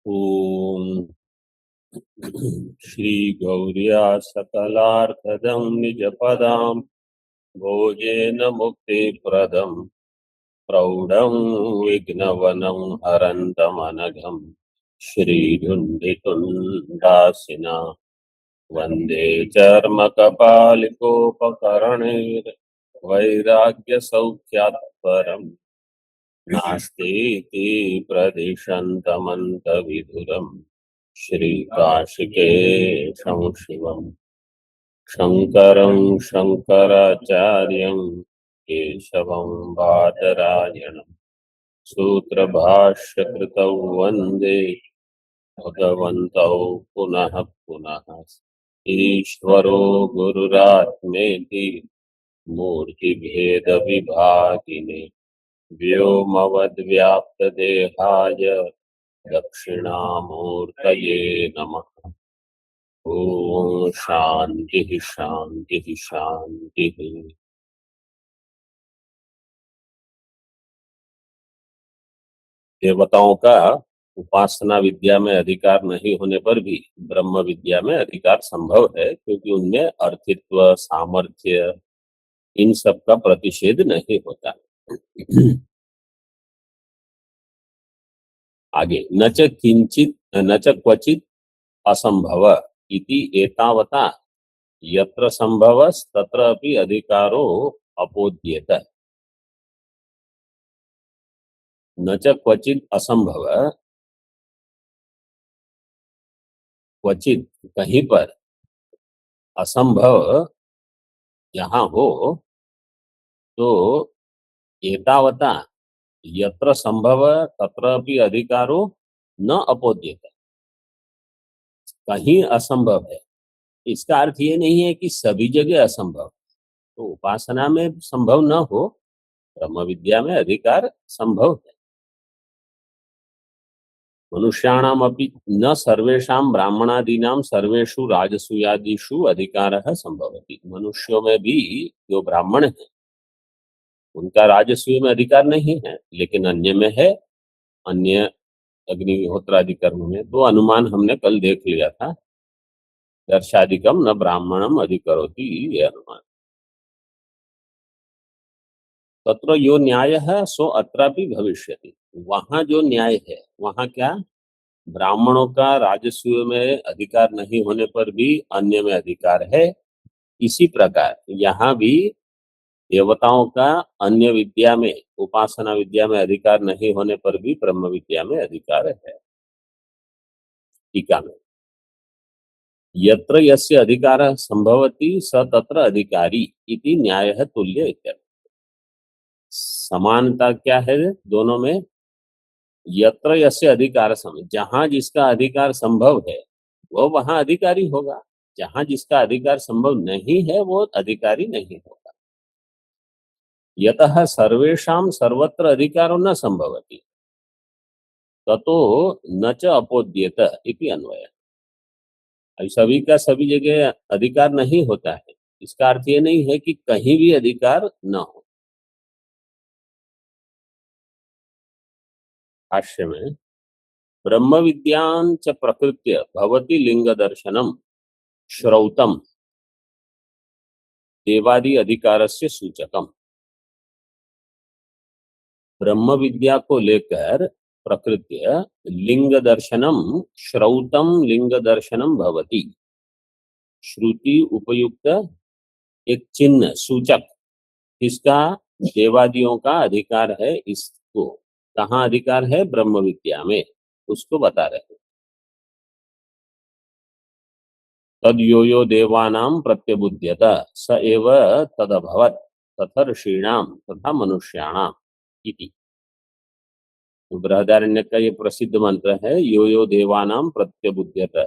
ओम श्री गौर्या सकलार्थदं निजपदां भोजेन मुक्तिप्रदं प्रौढं विघ्नवनं हरन्तमनघं श्रीधुण्डितुण्डासिना वन्दे चर्मकपालिकोपकरणैर्वैराग्यसौख्यात् परम् नास्तीति प्रदिशन्तमन्तविधुरम् श्रीकाशिकेशं शिवम् शङ्करं शङ्कराचार्यं केशवं बादरायणं सूत्रभाष्यकृतौ वन्दे भगवन्तौ पुनः पुनः। ईश्वरो गुरुरात्मेति मूर्तिभेदविभागिने व्योमवद्व्याप्तदेहाय दक्षिणामूर्तये नमः। ओम शांति शांति शांति। देवताओं का उपासना विद्या में अधिकार नहीं होने पर भी ब्रह्म विद्या में अधिकार संभव है, क्योंकि उनमें अर्थित्व, सामर्थ्य, इन सब का प्रतिषेध नहीं होता। आगे न च किंचित न च क्वचित असंभव इति एतावता यत्र संभवस् तत्र अपि अधिकारो अपोद्येत। न च क्वचित असंभव, क्वचित कहीं पर, असंभव जहां हो, तो एतावता यत्र संभव तत्र अपि अधिकारो न अपोद्येत। कहीं असंभव है, इसका अर्थ ये नहीं है कि सभी जगह असंभव। तो उपासना में संभव न हो, ब्रह्म विद्या में अधिकार संभव है। मनुष्याणाम अपि न सर्वेषां ब्राह्मणादीनां सर्वेषु राजसूयादिषु अधिकारः संभवति। मनुष्यों में भी जो ब्राह्मण है उनका राजसूय में अधिकार नहीं है, लेकिन अन्य में है, अन्य अग्निहोत्रादि कर्म में। तो अनुमान हमने कल देख लिया था, दर्शादिकम न ब्राह्मणम अधिकरोति, ये अनुमान। तत्र यो न्याय है सो अत्रापि भविष्यति। वहां जो न्याय है, वहां क्या, ब्राह्मणों का राजसूय में अधिकार नहीं होने पर भी अन्य में अधिकार है। इसी प्रकार यहाँ भी देवताओं का अन्य विद्या में, उपासना विद्या में अधिकार नहीं होने पर भी ब्रह्म विद्या में अधिकार है। टीका में यत्र यस्य अधिकारः संभवति स तत्र अधिकारी इति न्यायः तुल्य इत्यर्थ। समानता क्या है दोनों में? यत्र यस्य अधिकार संभव, जहां जिसका अधिकार संभव है वो वहां अधिकारी होगा, जहां जिसका अधिकार संभव नहीं है वो अधिकारी नहीं होगा। यतः सर्वेषां सर्वत्र अधिकारो न संभवति ततो न च अपोद्येत इति अन्वयः। सभी का सभी जगह अधिकार नहीं होता है, इसका अर्थ ये नहीं है कि कहीं भी अधिकार न हो। भाष्य में ब्रह्म विद्यां च प्रकृत्य भवति लिंग दर्शनम श्रौतम देवादि अधिकारस्य सूचकम। ब्रह्म विद्या को लेकर प्रकृत्य लिंग दर्शनम श्रौतम लिंग दर्शनम भवति। श्रुति उपयुक्त एक चिन्ह, सूचक, इसका देवादियों का अधिकार है। इसको कहाँ अधिकार है? ब्रह्म विद्या में, उसको बता रहे हैं। तद यो यो देवानां प्रत्यबुध्यत स एव तदभवत् तथा ऋषीणां तथा मनुष्याणां इति। बृहदारण्य का ये प्रसिद्ध मंत्र है, यो यो देवानां प्रत्यबुध्यत।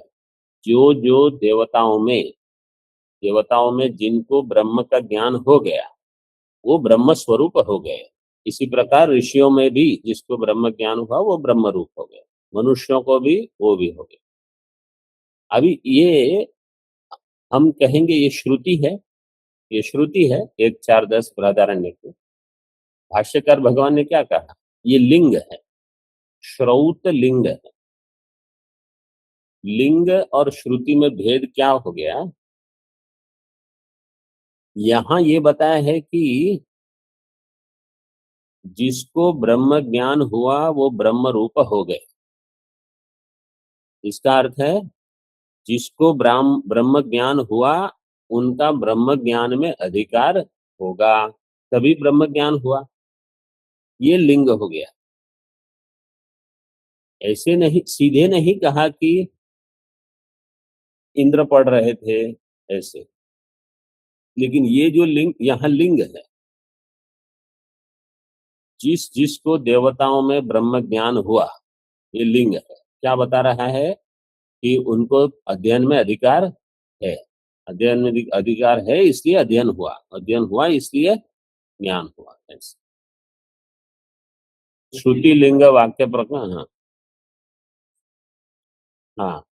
जो जो देवताओं में जिनको ब्रह्म का ज्ञान हो गया वो ब्रह्म स्वरूप हो गए। इसी प्रकार ऋषियों में भी जिसको ब्रह्म ज्ञान हुआ वो ब्रह्म रूप हो गए, मनुष्यों को भी वो भी हो गए। अभी ये हम कहेंगे ये श्रुति है, ये श्रुति है 1:4-10 बृहदारण्य को। भाष्यकार भगवान ने क्या कहा? ये लिंग है, श्रौत लिंग है। लिंग और श्रुति में भेद क्या हो गया? यहां ये बताया है कि जिसको ब्रह्म ज्ञान हुआ वो ब्रह्म रूप हो गए। इसका अर्थ है जिसको ब्रह्म ज्ञान हुआ उनका ब्रह्म ज्ञान में अधिकार होगा, तभी ब्रह्म ज्ञान हुआ। ये लिंग हो गया। ऐसे नहीं, सीधे नहीं कहा कि इंद्र पढ़ रहे थे ऐसे, लेकिन ये जो लिंग यहाँ लिंग है, जिस जिसको देवताओं में ब्रह्म ज्ञान हुआ, ये लिंग है। क्या बता रहा है कि उनको अध्ययन में अधिकार है। अध्ययन में अधिकार है इसलिए अध्ययन हुआ, अध्ययन हुआ इसलिए ज्ञान हुआ। ऐसे श्रुति लिंग वाक्य प्रकरण। हाँ, हाँ,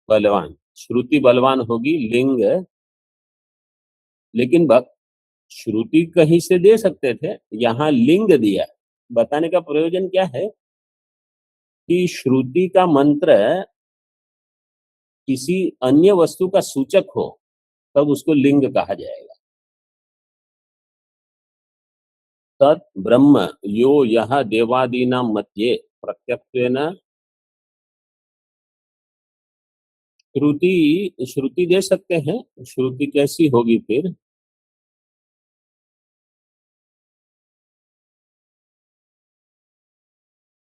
बलवान, श्रुति बलवान होगी, लिंग। लेकिन श्रुति कहीं से दे सकते थे, यहाँ लिंग दिया। बताने का प्रयोजन क्या है कि श्रुति का मंत्र किसी अन्य वस्तु का सूचक हो तब उसको लिंग कहा जाएगा। तत् ब्रह्म यो यह देवादीनां मध्ये प्रत्यक्तेन। श्रुति श्रुति दे सकते हैं, श्रुति कैसी होगी फिर?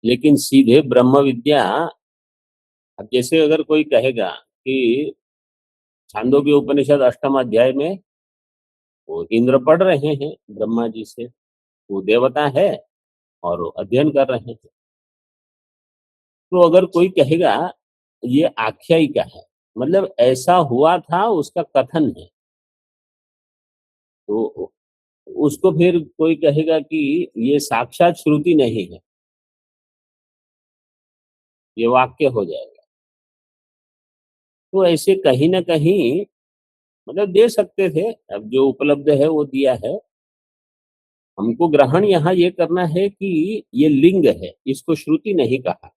लेकिन सीधे ब्रह्म विद्या। अब जैसे अगर कोई कहेगा कि छांदोग्य उपनिषद अष्टम अध्याय में वो इंद्र पढ़ रहे हैं ब्रह्मा जी से, वो देवता है और वो अध्ययन कर रहे हैं। तो अगर कोई कहेगा ये आख्यायिका है, मतलब ऐसा हुआ था उसका कथन है, तो उसको फिर कोई कहेगा कि ये साक्षात श्रुति नहीं है, ये वाक्य हो जाएगा। तो ऐसे कहीं ना कहीं मतलब दे सकते थे, अब जो उपलब्ध है वो दिया है। हमको ग्रहण यहाँ ये करना है कि ये लिंग है, इसको श्रुति नहीं कहा।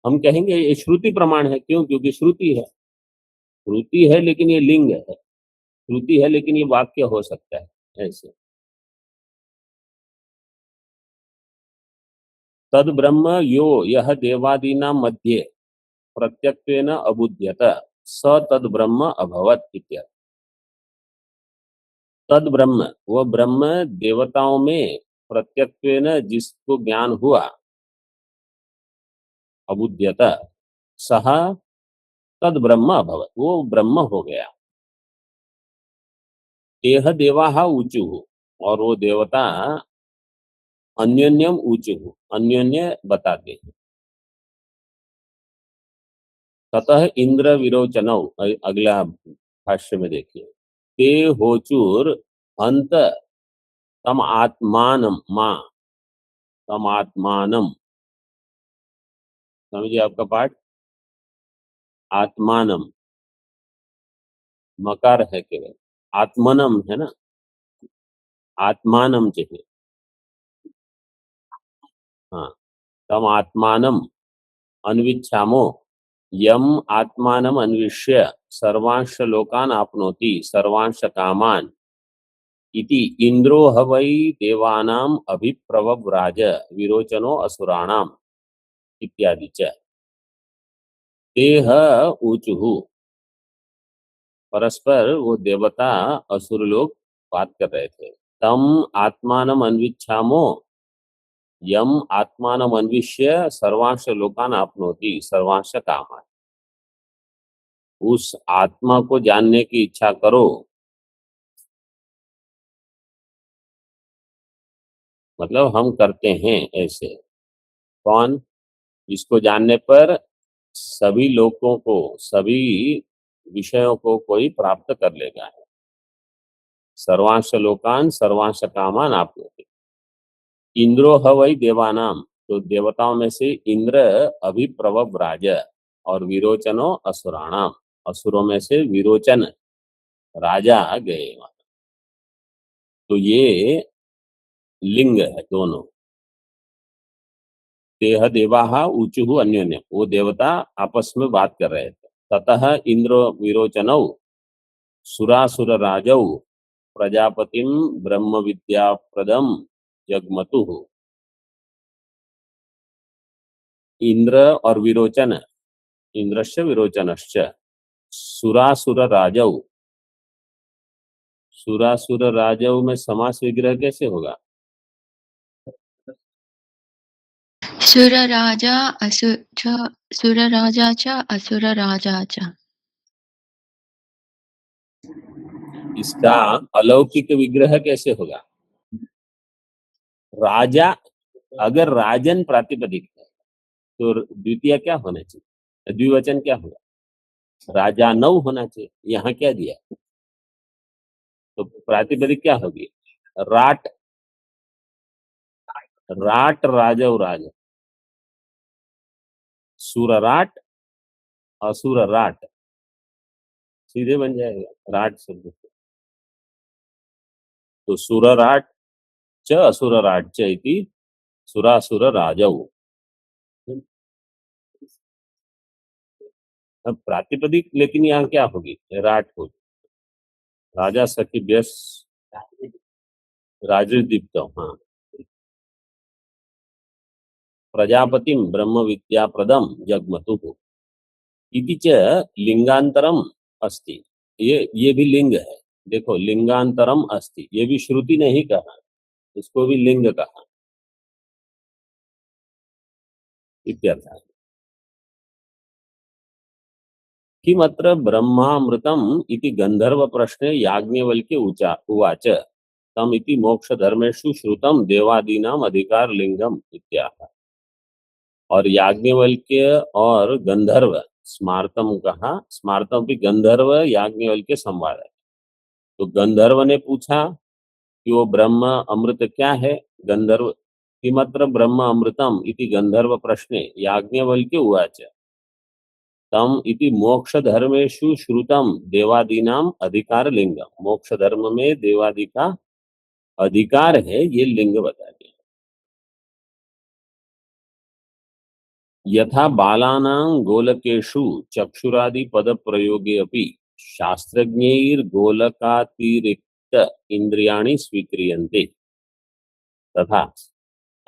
हम कहेंगे ये श्रुति प्रमाण है, क्यों? क्योंकि श्रुति है, श्रुति है लेकिन ये लिंग है, श्रुति है लेकिन ये वाक्य हो सकता है ऐसे। तद ब्रह्म यो यह देवादीनां मध्ये प्रत्यक्तेन अबुध्यत स तद ब्रह्म अभवत इत्यर्थ। तद ब्रह्म, वह ब्रह्म देवताओं में प्रत्यक्तेन जिसको ज्ञान हुआ, अबुध्यत सह तद ब्रह्म अभवत, वो ब्रह्म हो गया। तेह देवा ऊंचु, और वो देवता अन्योन्यम ऊंचु, अन्योन्य बताते हैं। ततः इंद्र विरोचनौ, अगला भाष्य में देखिए, ते होचुर अंत तम आत्मानम मां, तम आत्मानम, समझिए आपका पाठ, आत्मानम, मकार है केवल, आत्मनम है ना, आत्मानम चाहिए। हाँ, तम आत्मानम अन्विच्छामो यम आत्मानम अन्विष्य सर्वांश लोकान आपनोति सर्वांश कामान इति इंद्रो ह वै देवानाम अभिप्रवव्राज विरोचनो असुराणाम इत्यादि च। तेह ऊचुहु, परस्पर वो देवता असुर लोग बात कर रहे थे। तम आत्मानम अन्विच्छामो यम आत्मानम अन्विष्य सर्वांश लोकान आपनोति सर्वांश कामान, उस आत्मा को जानने की इच्छा करो, मतलब हम करते हैं ऐसे। कौन? इसको जानने पर सभी लोगों को, सभी विषयों को कोई प्राप्त कर लेगा है। सर्वांश लोकान सर्वांश कामान आपनोति। इंद्रो ह वै देवानाम, तो देवताओं में से इंद्र अभिप्रवव्राज, और विरोचनो असुराणाम, असुरों में से विरोचन राजा गए। तो ये लिंग है दोनों। तेह देवाः ऊचुः अन्योन्यम, वो देवता आपस में बात कर रहे थे। ततः इंद्र विरोचनौ सुरासुर राजौ प्रजापतिम ब्रह्म विद्या प्रदम जगमतुः। इंद्र और विरोचन, इंद्रश्च विरोचनश्च, सुरासुर राजौ, सुरासुर राजौ में समास विग्रह कैसे होगा? सुरराजा सुरराजा च असुरराजा च। इसका अलौकिक विग्रह कैसे होगा? राजा, अगर राजन प्रातिपदिक है तो द्वितीय क्या होना चाहिए, द्विवचन क्या होगा? राजा नौ होना चाहिए। यहाँ क्या दिया? तो प्रातिपदिक क्या होगी? राट, राट राजव राज, सुरराट असुर राट, सीधे बन जाएगा राट शब्द। तो सुरराट च असुरराट च इति सुरासुर राजौ। अब प्रातिपदिक लेकिन यहाँ क्या होगी? राट होगी। राजा सखी व्यस राजदीप्त, हाँ, प्रजापतिम ब्रह्म विद्या प्रदम जगमतु इति च लिंगांतरम अस्ति। ये भी लिंग है। देखो, लिंगांतरम अस्ति, ये भी श्रुति ने ही कहा, इसको भी लिंग कहा इत्यर्थ। किमत्र ब्रह्मामृतम इति गंधर्व प्रश्ने याज्ञवल्क्य उवाच तम इति मोक्ष धर्मेषु श्रुतम देवादीनाम अधिकार लिंगम इत्याह। और याज्ञवल्क्य और गंधर्व स्मार्तम कहा, स्मार्तम भी गंधर्व याज्ञवल्क्य संवाद है। तो गंधर्व ने पूछा कि वो ब्रह्म अमृत क्या है? गंधर्व, किमत्र ब्रह्म अमृतम इति गंधर्व प्रश्ने याज्ञवल्क्य उवाच तम इति मोक्ष धर्मेषु श्रुतम देवादीनाम अधिकार लिंग। मोक्ष धर्म में देवादि का अधिकार है, ये लिंग बता दिया। यथा बालानां गोलकेषु चक्षुरादि पद प्रयोगे अपि शास्त्रज्ञैर्गोलकातिरिक्त इंद्रियाणि स्वीक्रियन्ते तथा।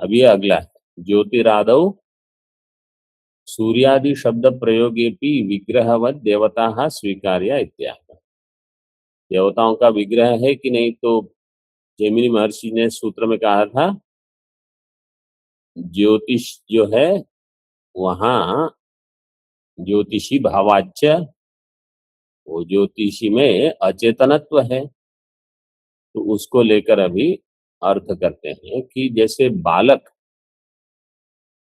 अब ये अगला है, ज्योतिरादौ सूर्यादि शब्द प्रयोगे भी विग्रहवत देवता स्वीकार्य इत्याह। देवताओं का विग्रह है कि नहीं? तो जैमिनी महर्षि ने सूत्र में कहा था, ज्योतिष जो है वहां ज्योतिषी भावाच्य, वो ज्योतिषी में अचेतनत्व है। तो उसको लेकर अभी अर्थ करते हैं कि जैसे बालक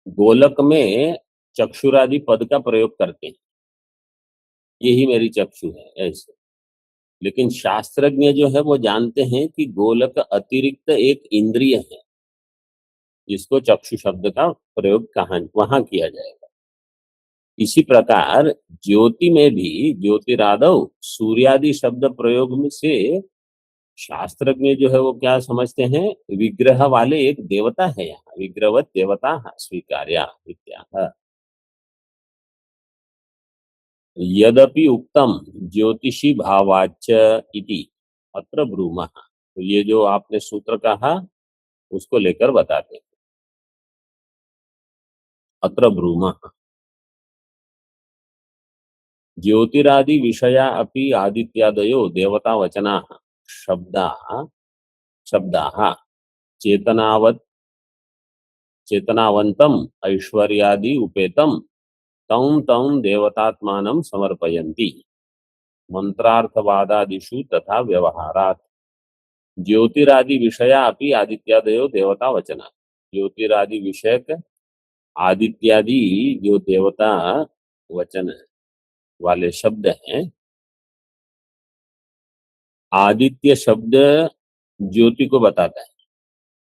गोलक में चक्षुरादि पद का प्रयोग करते हैं, यही मेरी चक्षु है ऐसे। लेकिन शास्त्रज्ञ जो है वो जानते हैं कि गोलक अतिरिक्त एक इंद्रिय है जिसको चक्षु शब्द का प्रयोग कहाँ वहां किया जाएगा। इसी प्रकार ज्योति में भी ज्योतिरादौ सूर्यादि शब्द प्रयोग में से शास्त्रज्ञ जो है वो क्या समझते हैं? विग्रह वाले एक देवता है, यहाँ विग्रहवत देवता स्वीकार्या इत्याह। यदपि उक्तम ज्योतिषी भावाच इति अत्र ब्रूमः। तो ये जो आपने सूत्र कहा उसको लेकर बताते हैं। अत्र ब्रूमः ज्योतिरादि विषया अपि आदित्यादयो देवता वचनाः शब्दाः शब्दाः चेतनावत चेतनावंतम ऐश्वर्यादि उपेतम तम तम देवतात्मानं समर्पयन्ति मंत्रार्थवादादिषु तथा व्यवहारात्। ज्योतिरादि विषया अपि आदित्यादयो देवता वचना। ज्योतिरादि विषयक आदित्यादि जो देवता वचन वाले शब्द हैं, आदित्य शब्द ज्योति को बताता है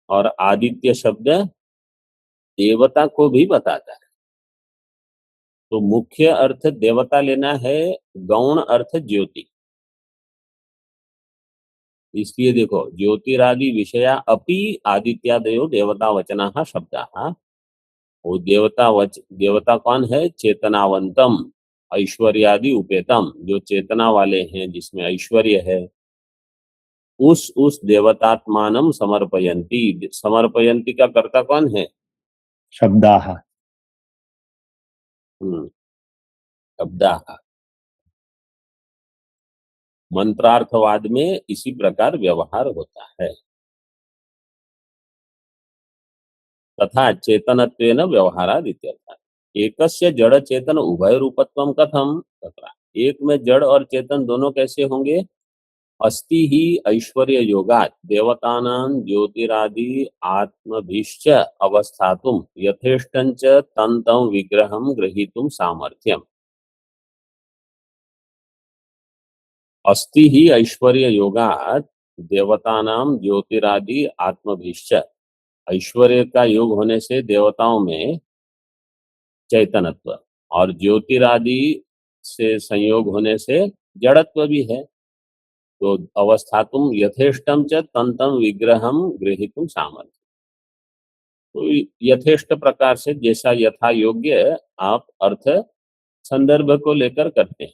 और आदित्य शब्द देवता को भी बताता है। तो मुख्य अर्थ देवता लेना है, गौण अर्थ ज्योति। इसलिए देखो, ज्योतिरादि विषया अपि आदित्यादयो देवता वचनाः शब्दाः वो देवता कौन है? चेतनावंतम ऐश्वर्यादि उपेतम, जो चेतना वाले हैं, जिसमें ऐश्वर्य है, उस देवतात्मानम समर्पयन्ति। समर्पयन्ति का कर्ता कौन है? शब्दाः। शब्दाः। मंत्रार्थवाद में इसी प्रकार व्यवहार होता है। तथा चेतनत्वेन व्यवहाराद इत्यर्थः। एकस्य जड़ चेतन उभय रूपत्वम कथम तथा। एक में जड़ और चेतन दोनों कैसे होंगे? अस्ति ही ऐश्वर्य योगात् देवतानां ज्योतिरादि आत्मभिश्च अवस्थातुम यथेष्टंच तंतं विग्रहं ग्रहीतुम सामर्थ्यम। अस्ति ही ऐश्वर्य योगात् देवतानां ज्योतिरादि आत्मभिश्च। ऐश्वर्य का योग होने से देवताओं में चैतनत्व, और ज्योतिरादि से संयोग होने से जड़त्व भी है। तो अवस्थातुम यथेष्टम च तंतम विग्रहम गृहीतुम सामर्थ्य। तो यथेष्ट प्रकार से, जैसा यथा योग्य आप अर्थ संदर्भ को लेकर करते हैं।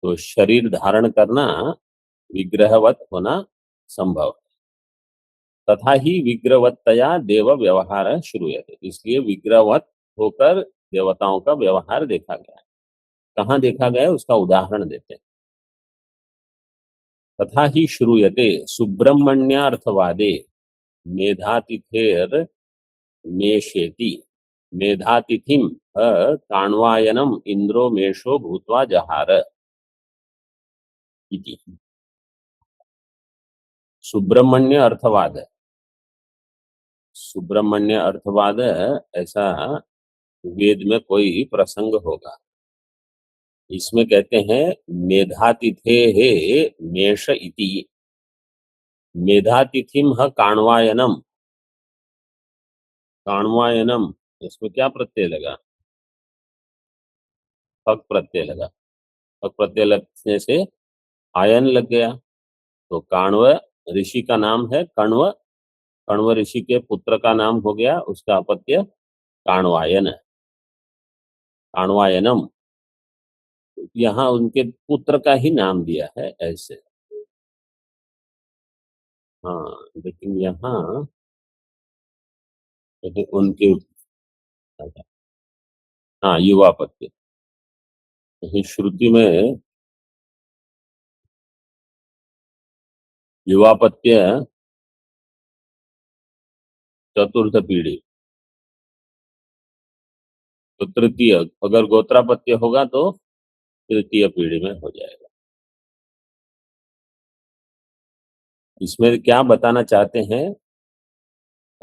तो शरीर धारण करना, विग्रहवत होना संभव है। तथा ही विग्रहवत्तया देव व्यवहार श्रूयते। इसलिए विग्रहवत होकर देवताओं का व्यवहार देखा गया है। कहाँ देखा गया है उसका उदाहरण देते हैं। तथा ही श्रूयते सुब्रह्मण्यार्थवादे मेधातिथेर मेषेति। मेधातिथिम काण्वायनम इंद्रो मेषो भूत्वा जहार इति। सुब्रह्मण्य अर्थवाद, सुब्रह्मण्य अर्थवाद ऐसा वेद में कोई प्रसंग होगा। इसमें कहते हैं मेधातिथे हे मेष इति। मेधातिथिम काण्वायनम। काण्वायनम, इसमें क्या प्रत्यय लगा? पक प्रत्यय लगा। पक प्रत्यय लगने से आयन लग गया। तो काण्व ऋषि का नाम है कण्व। कण्व ऋषि के पुत्र का नाम हो गया, उसका अपत्य काण्वायन, काण्वायनम। यहाँ उनके पुत्र का ही नाम दिया है ऐसे। हाँ, लेकिन यहाँ उनके, हाँ, युवापत्य। श्रुति में युवापत्य चतुर्थ पीढ़ी, तो तृतीय, अगर गोत्रापत्य होगा तो तृतीय पीढ़ी में हो जाएगा। इसमें क्या बताना चाहते हैं?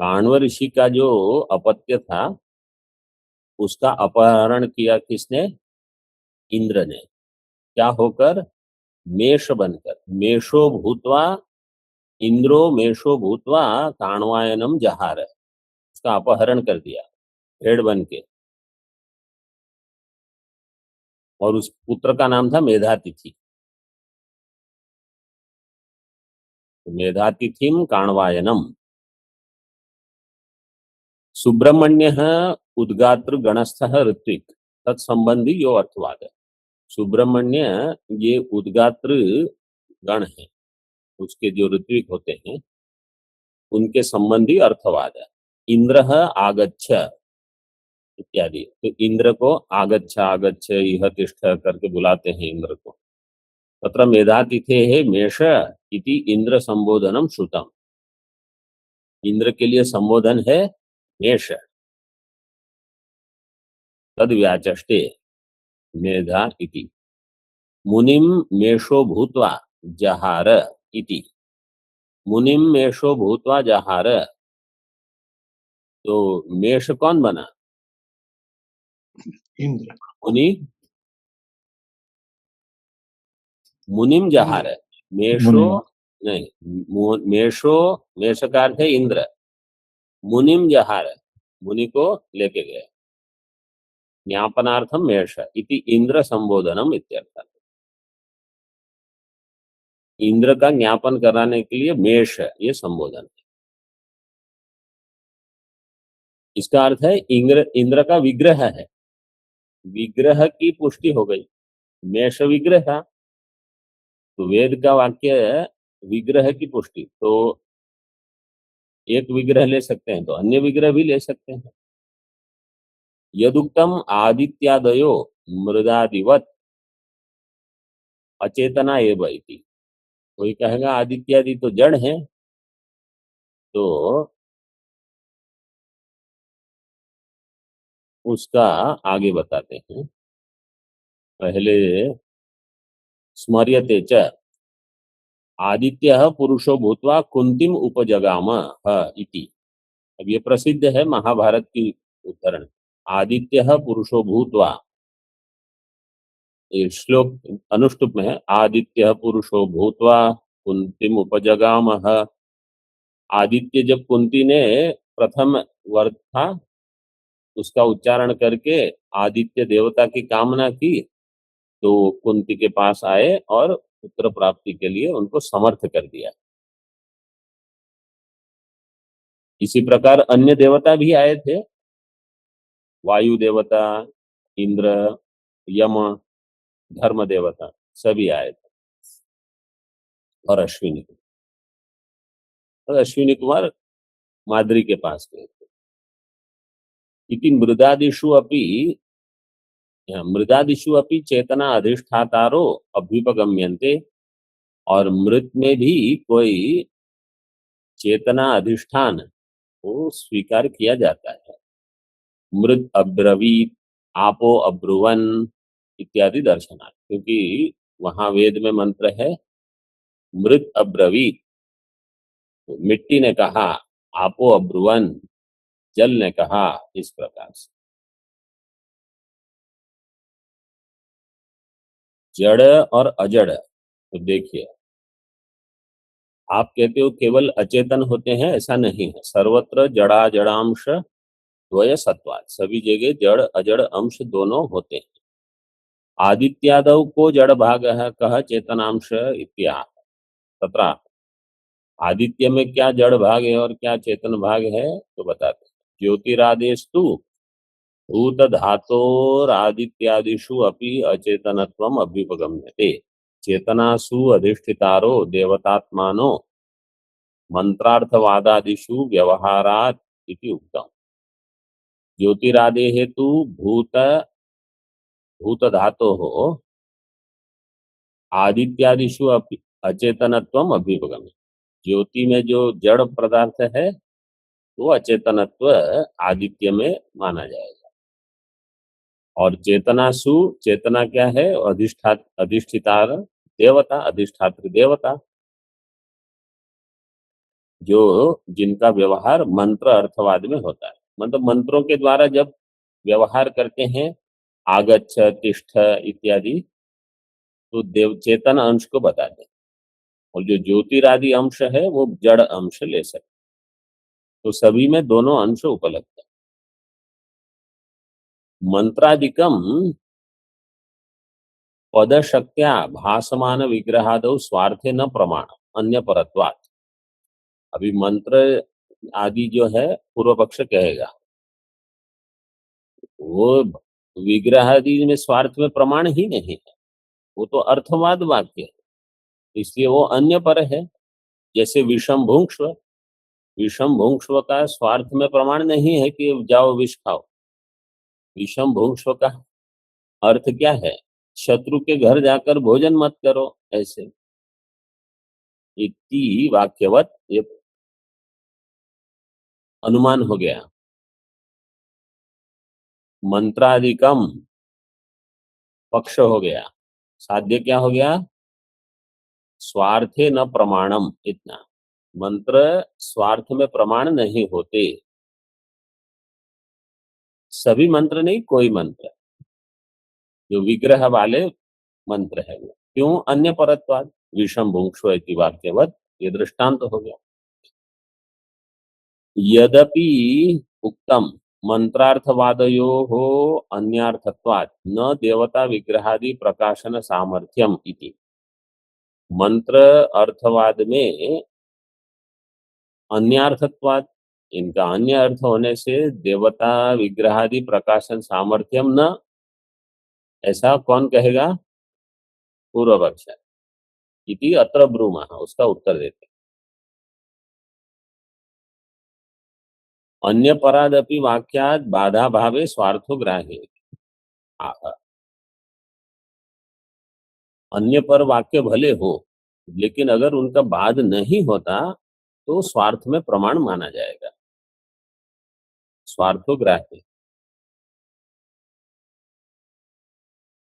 काण्व ऋषि का जो अपत्य था, उसका अपहरण किया किसने? इंद्र ने। क्या होकर? मेष बनकर। मेषो भूत्वा, इंद्रो मेषो भूत्वा काण्वायनम जहार। उसका अपहरण कर दिया भेड़ बन के। और उस पुत्र का नाम था मेधातिथि। मेधातिथिम काण्वायनम। सुब्रह्मण्य उद्गात्र गणस्थ ऋत्विक तत्संबंधी यो अर्थवाद है। सुब्रह्मण्य ये उद्गात्र गण है, उसके जो ऋत्विक होते हैं उनके संबंधी अर्थवाद है। इंद्र आगच्छ इत्यादि। तो इंद्र को आगच्छ आगच्छ इह तिष्ठ करके बुलाते हैं इंद्र को। तत्र मेधातिथे है मेष इति इंद्र संबोधनम श्रुतम। इंद्र के लिए संबोधन है मेष। तद व्याचष्टे मेधा इति। मुनिम मेषो भूत्वा जहार इति। मुनिम मेषो भूत्वा जहार। तो मेष कौन बना? इंद्र। मुनि, मुनिम जहार। मेषो नहीं, मेषो, मेष का अर्थ है इंद्र। मुनिम जहार, मुनि को लेके गया। ज्ञापनार्थम मेष इति इंद्र संबोधनम इत्यर्थ। इंद्र का ज्ञापन कराने के लिए मेष ये संबोधन है। इसका अर्थ है इंद्र, इंद्र का विग्रह है, विग्रह की पुष्टि हो गई। मेष विग्रह, तो वेद का वाक्य विग्रह की पुष्टि, तो एक विग्रह ले सकते हैं तो अन्य विग्रह भी ले सकते हैं। यदुक्तम आदित्यादयो मृदादिवत अचेतना एव इति। कोई कहेगा आदित्यादि तो जड़ हैं, तो उसका आगे बताते हैं। पहले स्मर्यते च आदित्यः पुरुषो भूत्वा कुंतीम उपजगाम इति। अब ये प्रसिद्ध है महाभारत की उदाहरण। आदित्यः पुरुषो भूत्वा, ये श्लोक अनुष्टुप में है, आदित्यः पुरुषो भूत्वा कुंतीम उपजगामः। आदित्य जब कुंती ने प्रथम वर्ग था उसका उच्चारण करके आदित्य देवता की कामना की, तो कुंती के पास आए और पुत्र प्राप्ति के लिए उनको समर्थ कर दिया। इसी प्रकार अन्य देवता भी आए थे, वायु देवता, इंद्र, यम, धर्म देवता सभी आए थे, और अश्विनी, और अश्विनी कुमार माद्री के पास गए थे। इति मृदादिषु अपि चेतना अधिष्ठातारो अभ्युपगम्यन्ते। और मृत में भी कोई चेतना अधिष्ठान को स्वीकार किया जाता है। मृत अब्रवीत, आपो अब्रुवन इत्यादि दर्शनार्थ, क्योंकि वहां वेद में मंत्र है मृत अब्रवीत, तो मिट्टी ने कहा, आपो अब्रुवन जल ने कहा, इस प्रकार से। जड़ और अजड़, तो देखिए आप कहते हो केवल अचेतन होते हैं, ऐसा नहीं है। सर्वत्र जड़ा जड़ांश द्वय सत्वात्, सभी जगह जड़ अजड़ अंश दोनों होते हैं। आदित्यादव को जड़ भाग है कह चेतनांश इत्याह तथा। आदित्य में क्या जड़ भाग है और क्या चेतन भाग है तो बताते हैं। ज्योतिरादेस्तु भूत धातोरादित्यादिषु अपि अचेतनत्वम अभ्युपगम्यते। चेतनासु अधिष्ठितारो देवतात्मानो मंत्रार्थवादादिषु व्यवहारात् इति उक्तम्। ज्योतिरादे हेतु भूत भूत धातो हो आदित्यादिषु अपि अचेतनत्वम अभ्युपगम्यते। ज्योति में जो जड़ पदार्थ है वो अचेतनत्व आदित्य में माना जाएगा। और चेतनासु, चेतना क्या है? अधिष्ठितार देवता, अधिष्ठात्र देवता, जो जिनका व्यवहार मंत्र अर्थवाद में होता है। मतलब मंत्रों के द्वारा जब व्यवहार करते हैं, आगच्छ, तिष्ठ इत्यादि, तो देव चेतन अंश को बताते हैं। और जो ज्योतिरादि अंश है वो जड़ अंश ले सकते, तो सभी में दोनों अंश उपलब्ध है। मंत्रादिकम पदशक्त्या भासमान विग्रहादौ स्वार्थे न प्रमाण अन्य परत्वात्। अभी मंत्र आदि जो है पूर्व पक्ष कहेगा वो विग्रह आदि में स्वार्थ में प्रमाण ही नहीं है, वो तो अर्थवाद वाक्य है, इसलिए वो अन्य पर है। जैसे विषम भुंक्ष्व, विषम भुंक्ष्व का स्वार्थ में प्रमाण नहीं है कि जाओ विष खाओ। विषम भुंक्ष्व का अर्थ क्या है? शत्रु के घर जाकर भोजन मत करो, ऐसे इति वाक्यवत ये अनुमान हो गया। मंत्रादिकम पक्ष हो गया, साध्य क्या हो गया? स्वार्थे न प्रमाणम, इतना। मंत्र स्वार्थ में प्रमाण नहीं होते, सभी मंत्र नहीं, कोई मंत्र जो विग्रह वाले मंत्र है वो। क्यों? अन्य परत्वाद, विषम भुंक्ष्व इति वाक्यवत, ये दृष्टांत हो गया। यद्यपि उक्तम मंत्रार्थवादयोः अन्यार्थत्वात् न देवता विग्रहादि प्रकाशन सामर्थ्यम इति। मंत्र अर्थवाद में अन्यार्थत्वात्, इनका अन्य अर्थ होने से देवता विग्रहादि प्रकाशन सामर्थ्यम न, ऐसा कौन कहेगा? पूर्व पक्ष है। इति अत्र ब्रूमः, उसका उत्तर देते हैं। अन्य परादपि वाक्यात् बाधा भावे स्वार्थो ग्राह्य। आह, अन्य पर वाक्य भले हो, लेकिन अगर उनका बाद नहीं होता तो स्वार्थ में प्रमाण माना जाएगा। स्वार्थो ग्राह्य।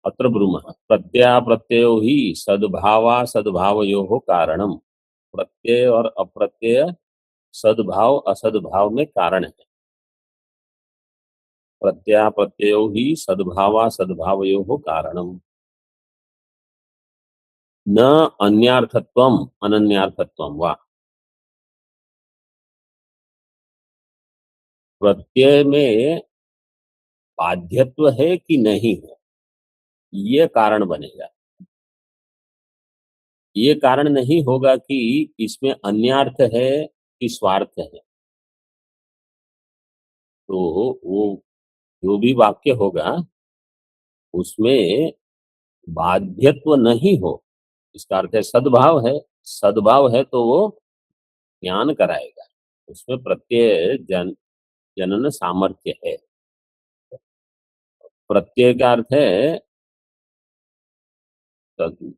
अत्र ब्रूमः प्रत्यय प्रत्ययो ही सद्भावा सद्भावयोः कारणम। प्रत्यय और अप्रत्यय सद्भाव असद्भाव में कारण है। प्रत्यय प्रत्ययो ही सद्भावा सद्भावयोः कारणम न अन्यार्थत्वम अनन्यार्थत्वम वा। प्रत्यय में बाध्यत्व है कि नहीं है, ये कारण बनेगा। ये कारण नहीं होगा कि इसमें अन्यार्थ है कि स्वार्थ है। तो वो जो भी वाक्य होगा उसमें बाध्यत्व नहीं हो, इसका अर्थ है सद्भाव है। सद्भाव है तो वो ज्ञान कराएगा, उसमें प्रत्यय जनन सामर्थ्य है। प्रत्यय का अर्थ है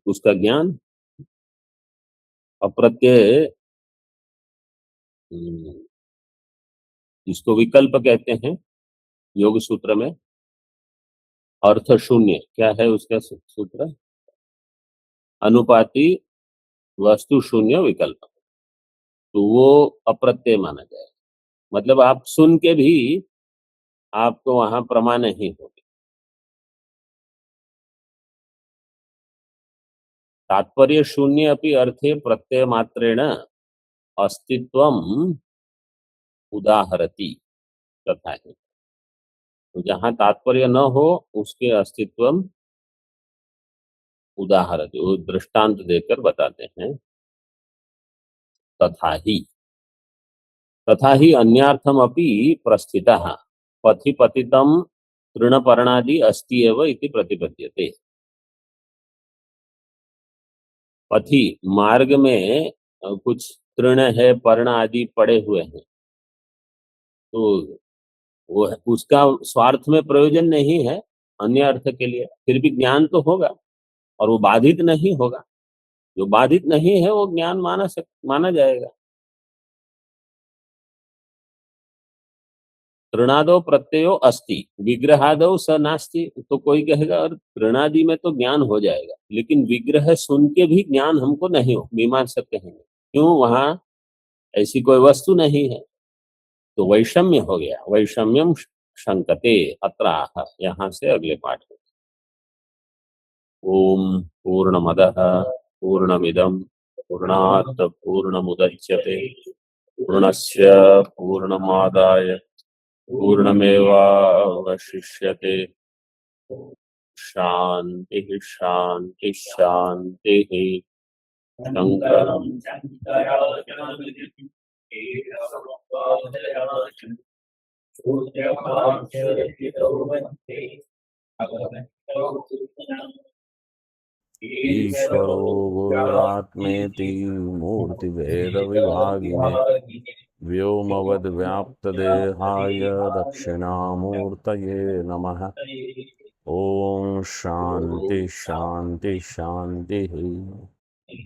उसका ज्ञान। अप्रत्यय इसको विकल्प कहते हैं योग सूत्र में। अर्थ शून्य क्या है उसका सूत्र? अनुपाति वस्तु शून्य विकल्प। तो वो अप्रत्यय माना जाए। मतलब आप सुन के भी आपको वहां प्रमा नहीं होगी। तात्पर्य शून्य अपि अर्थे प्रत्यय मात्रेण अस्तित्वम उदाहरति तथा है। तो जहां तात्पर्य न हो उसके अस्तित्व उदाहरति, वो दृष्टांत देकर बताते हैं। तथा ही अन्यार्थम अपि प्रस्थितः पथि पतितम तृणपर्णादि अस्ति एव इति प्रतिपद्यते। पथि मार्ग में कुछ तृण है, पर्ण आदि पड़े हुए हैं, तो वो उसका स्वार्थ में प्रयोजन नहीं है, अन्य अर्थ के लिए, फिर भी ज्ञान तो होगा और वो बाधित नहीं होगा। जो बाधित नहीं है वो ज्ञान माना जाएगा। तृणादो प्रत्ययो अस्ति विग्रहादो स नास्ति। तो कोई कहेगा और तृणादि में तो ज्ञान हो जाएगा, लेकिन विग्रह सुन के भी ज्ञान हमको नहीं हो, मीमांसक कहेंगे। क्यों? वहां ऐसी कोई वस्तु नहीं है। तो वैषम्य हो गया। वैषम्यम शंकते अत्राह। यहाँ से अगले पाठ में ओम पूर्णमदः पूर्णमिदं पूर्णात् पूर्णमुदच्यते पूर्णस्य पूर्णमादाय पूर्णमेवावशिष्यते। शांति शांति शांति। शंकरं ईश्वरो गुरुरात्मेति मूर्तिभेदविभागिने व्योमवद्व्याप्तदेहाय दक्षिणामूर्तये नमः। ओम शांति शांति शांति।